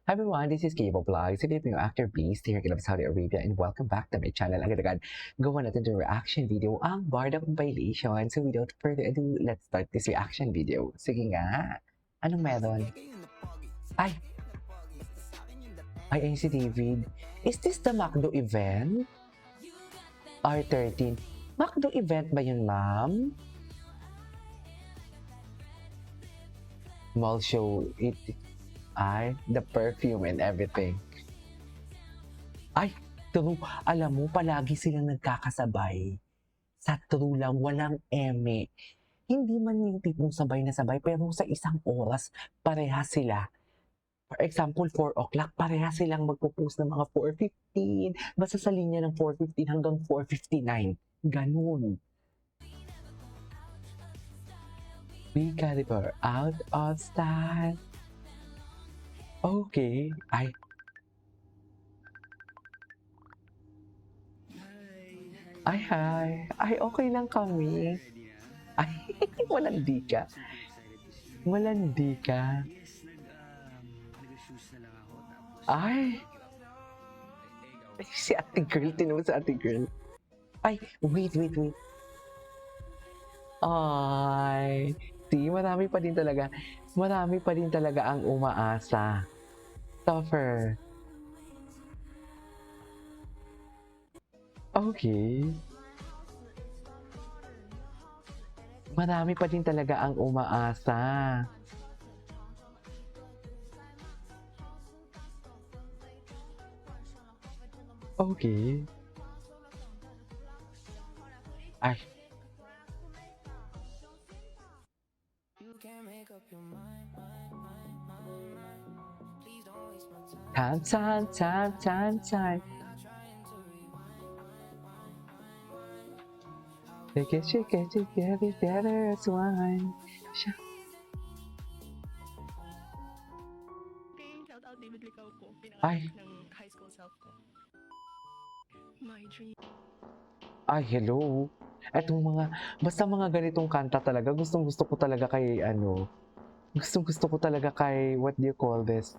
Hi everyone, this is Cable Vlogs. If you're actor Beast here in Saudi Arabia and welcome back to my channel. Agad-agad, gawa natin yung reaction video ang Barda Compilation. So without further ado, let's start this reaction video. Sige nga, anong meron? Ay, ayun si David. Is this the McDo event? R13. McDo event ba yun, ma'am? Mall show. Ay, the perfume and everything. Ay, true. Alam mo, palagi silang nagkakasabay. Sa true lang, walang eme. Hindi man yung tipong sabay na sabay, pero sa isang oras, pareha sila. For example, 4 o'clock, pareha silang magpo-post ng mga 4:15. Basta sa linya ng 4:15 hanggang 4:59. Ganun. We got it for out of style. Okay. Ay, hi. Ay, okay lang kami. Ay, malandi ka. Malandi ka. Ay, si ate girl, tinawag sa ate girl. Ay, wait. Ay, marami pa din talaga ang umaasa. Tougher. Okay. Marami pa din talaga ang umaasa. Okay. Ay. Time. Shake it together as one. Shout out David Licao po. Ay. Pinaka ng high school self ko. My dream. Ay, hello. Etong basta mga ganitong kanta talaga, gustong-gusto ko talaga kay gustong-gusto ko talaga kay, what do you call this?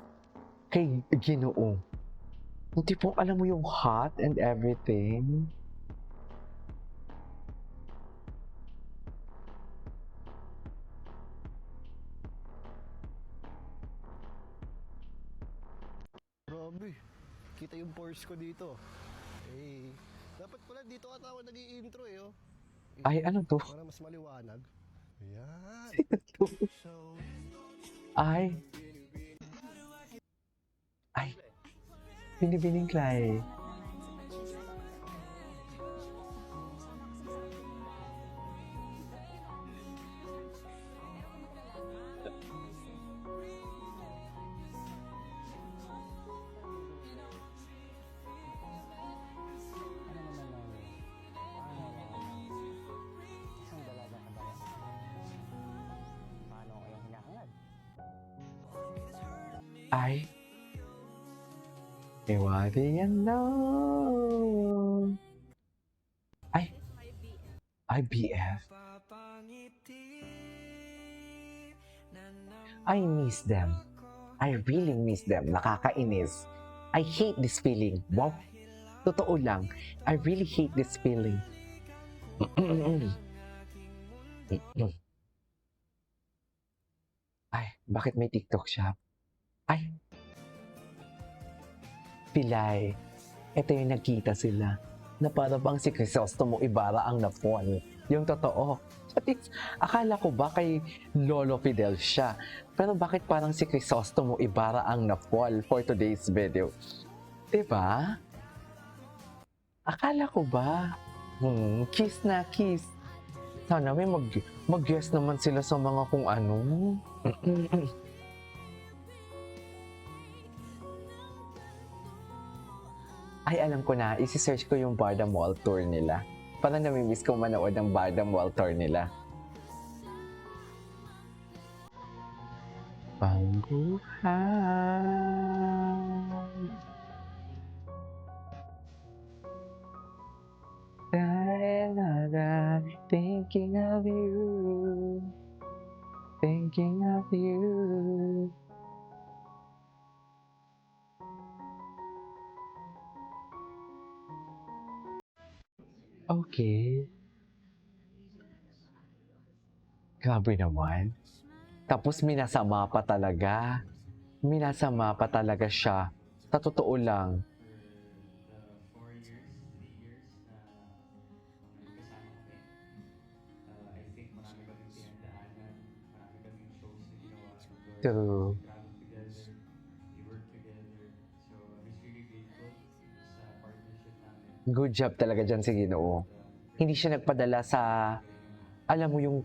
Kay Ginoo. Yung tipong alam mo yung hot and everything. Grabe, kita yung Porsche ko dito. Eh, dapat pala dito ata ako nag-i-intro oh. Ay, ano to? Para mas maliwanag. Ayan. Ay. Ay. Binibining Clay. Ay. Iwari yan lang. Ay. IBF. I miss them. I really miss them. Nakakainis. I hate this feeling. Wow. Totoo lang. I really hate this feeling. Ay, bakit may TikTok shop? Ay. Pilay. Ito yung nagkita sila. Na para bang si Crisostomo Ibarra ang napon. Yung totoo. Akala ko ba kay Lolo Fidel siya? Pero bakit parang si Crisostomo Ibarra ang napol for today's video? Diba? Akala ko ba? Kiss na kiss. Sana may mag-guess naman sila sa mga kung ano. Ay, alam ko na. Isi-search ko yung Barda Mall Tour nila. Parang namimiss ko manood ng Barda Mall Tour nila. Pangbuhay. Thinking of you. Thinking of you. Okay. Grabe naman. Tapos minasama pa talaga. Minasama pa talaga siya. Sa totoo lang. True. Good job talaga dyan si Ginoo. Hindi siya nagpadala sa, alam mo yung,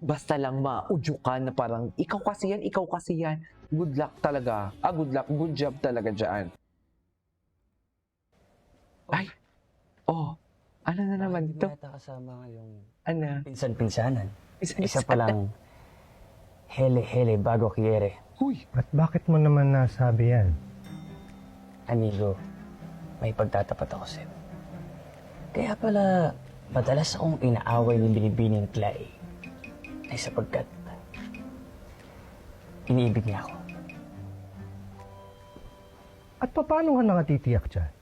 basta lang maudyukan na parang, ikaw kasi yan, ikaw kasi yan. Good luck talaga. Good luck, good job talaga dyan. Ay, ano na naman Hindi ito? mo yata kasama yung Ano? pinsan-pinsanan. Isa-isa. Isa palang hele-hele bago quiere. Uy, At bakit mo naman nasabi yan? Amigo, may pagtatapat ako sa'yo. Kaya pala, madalas akong inaaway ni Binibining Clay ay sapagkat iniibig niya ako. At paano ka nakatitiyak dyan?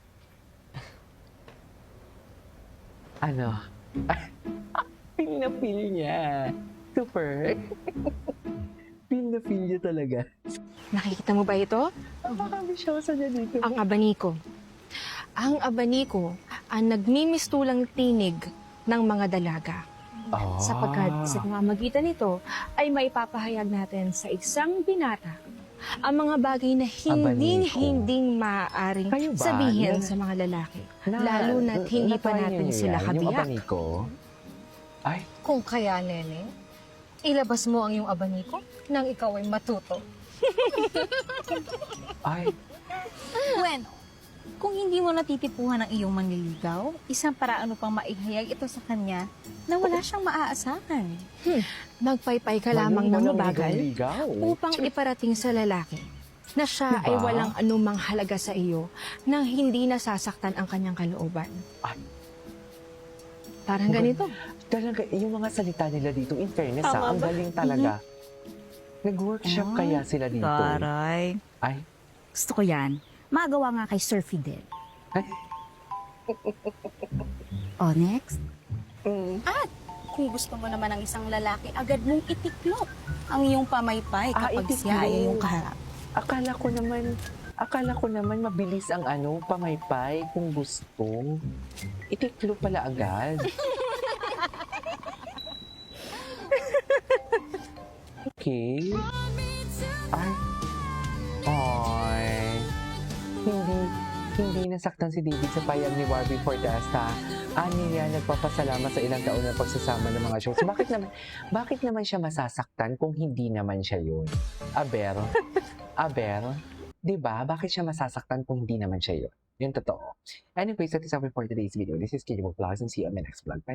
ano? Feel na feel niya. Super. Feel na feel niya talaga. Nakikita mo ba ito? Napaka-ambisyosa niya dito. Ang abaniko. Ang abaniko ang nagmimistulang tinig ng mga dalaga. Sapagkat sa pamamagitan nito ay maipapahayag natin sa isang binata ang mga bagay na hindi maaaring Kayo ba? sabihin sa mga lalaki. Lalo na't hindi pa natry natin niyo sila yan? Yung kabiyak. abaniko? Ay, Kung kaya, Nene, ilabas mo ang iyong abaniko nang ikaw ay matuto. ay. Bueno, kung hindi mo natitipuhan ang iyong manliligaw, isang paraan upang maihayag ito sa kanya na wala siyang maaasahan. Magpaypay ka lamang ng mabagal ligaw. upang iparating sa lalaki na siya ay Diba? walang anumang halaga sa iyo nang hindi nasasaktan ang kanyang kalooban. Ay. Parang ganito. Talaga, yung mga salita nila dito, in fairness, Tama ang ba? galing talaga. Nag-workshop kaya sila dito. Taray. Ay, Gusto ko yan. Magawa nga kay Sir Fidel. Ay. O, next. At kung gusto mo naman ng isang lalaki, agad mong itiklop ang iyong pamaypay kapag siya ay itiklop. iyong kaharap. Akala ko naman mabilis ang pamaypay kung gusto. Itiklo pala agad. Okay. Ay. Hindi nasaktan si David sa payag ni Barbie Fortesta. Niya nagpapasalamat sa ilang taon na pagsasama ng mga shows. Bakit naman siya masasaktan kung hindi naman siya yun? Aber? 'Di ba? Bakit siya masasaktan kung hindi naman siya yun? Yung totoo. Anyways, that is all for today's video. This is Kid Vlogs and see you on my next vlog. Bye!